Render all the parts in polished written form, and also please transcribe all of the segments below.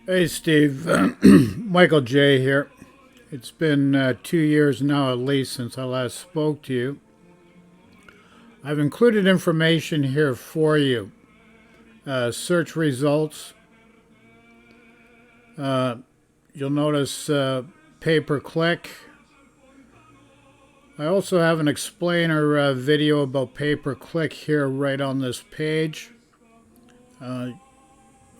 Hey Steve, Michael J here. It's been 2 years now at least since I last spoke to you. I've included information here for you. Search results. Uh, you'll notice pay-per-click. I also have an explainer video about pay-per-click here right on this page.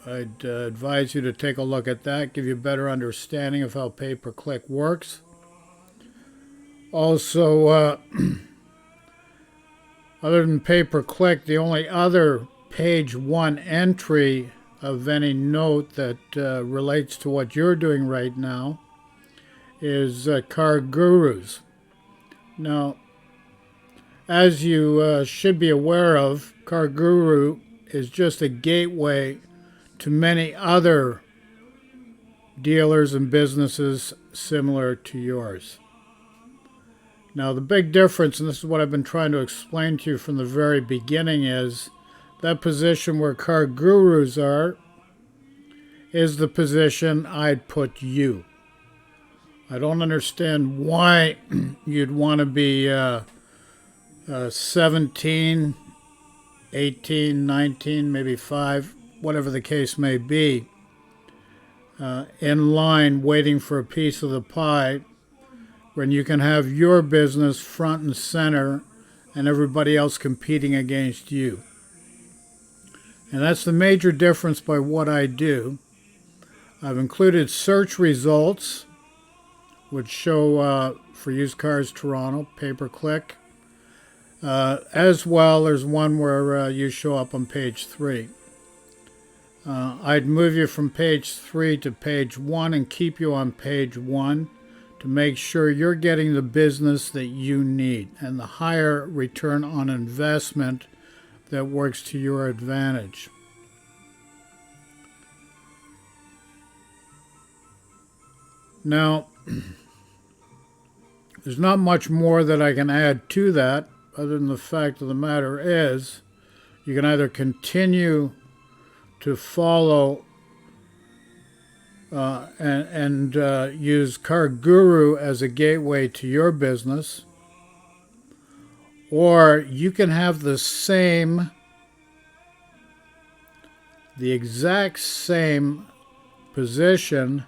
I'd advise you to take a look at that, give you a better understanding of how pay-per-click works. Also, other than pay-per-click, the only other page one entry of any note that relates to what you're doing right now is Car Gurus. Now, as you should be aware of, Car Guru is just a gateway to many other dealers and businesses similar to yours. Now, the big difference, and this is what I've been trying to explain to you from the very beginning, is that position where Car Gurus are is the position I'd put you. I don't understand why you'd want to be 17, 18, 19, maybe 5, whatever the case may be, in line waiting for a piece of the pie when you can have your business front and center and everybody else competing against you. And that's the major difference by what I do. I've included search results, which show for Used Cars Toronto, pay-per-click. As well, there's one where you show up on page 3. I'd move you from page 3 to page 1 and keep you on page 1 to make sure you're getting the business that you need and the higher return on investment that works to your advantage. Now, there's not much more that I can add to that other than the fact of the matter is you can either continue to follow and use Car Guru as a gateway to your business, or you can have the exact same position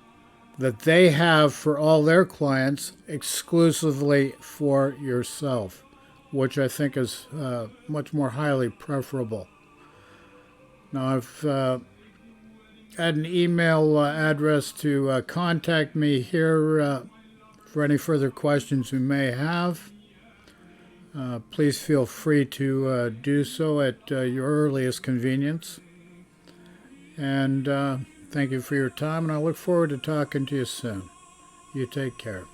that they have for all their clients exclusively for yourself, which I think is much more highly preferable. Now, I've had an email address to contact me here for any further questions you may have. Please feel free to do so at your earliest convenience. And thank you for your time, and I look forward to talking to you soon. You take care.